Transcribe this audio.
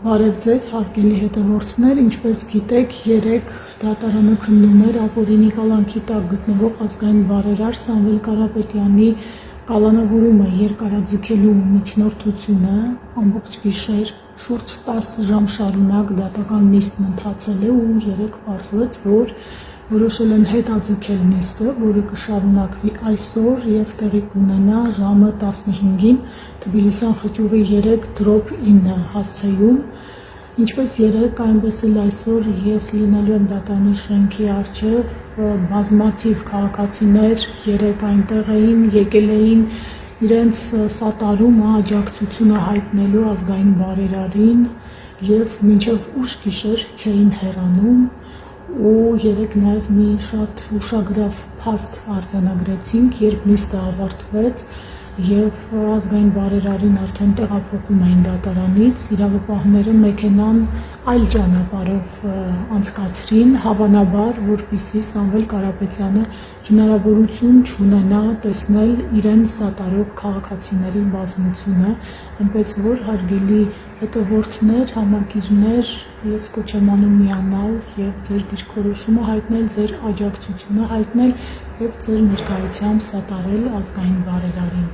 Բարև ձեզ, հարգելի հետևորդներ, ինչպես գիտեք, երեկ դատարանը քննում էր ապօրինի կալանքի տակ գտնվող ազգային բարերար Սամվել Կարապետյանի կալանավորումը երկարաձգելու միջնորդությունը ամբողջ գիշեր շուրջ 10 ժամ շարունակ դատական նիստն ընթացել է ու երեկ պարզվեց, որ որոշել են հետաձգել նիստը, որը կշարունակվի այսօր և տեղի կունենա ժամը 15-ին Թբիլիսյան խճուղի 3/9 հասցեում։ Ինչպես երեկ, այնպես էլ այսօր ես լինելու եմ դատարանի շենքի առջև, բազմաթիվ քաղաքացիներ երեկ այնտեղ էին, եկել էին իրենց սատարումը, աջակցությունը հայտնելու ազգային բարերարին և մինչև ուշ գիշեր չէին հեռանում ու երեկ նաև մի շատ ուշագրավ փաստ արձանագրեցինք, երբ նիստը ավարտվեց և ազգային բարերարին արդեն տեղափոխում էին դատարանից, իրավապահները մեքենան այլ ճանապարհով անցկացրին, հավանաբար, որպեսզի Սամվել Կարապետյանը հնարավորություն չունենա տեսնել իրեն սատարող քաղաքացիների բազմությունը, այնպես որ հարգելի հետևորդներ, համակիրներ, ես կոչ եմ անում միանալ և ձեր դիրքորոշումը հայտնել, ձեր աջակցությունը հայտնել և ձեր ներկայությամբ սատարել ազգային բարերարին։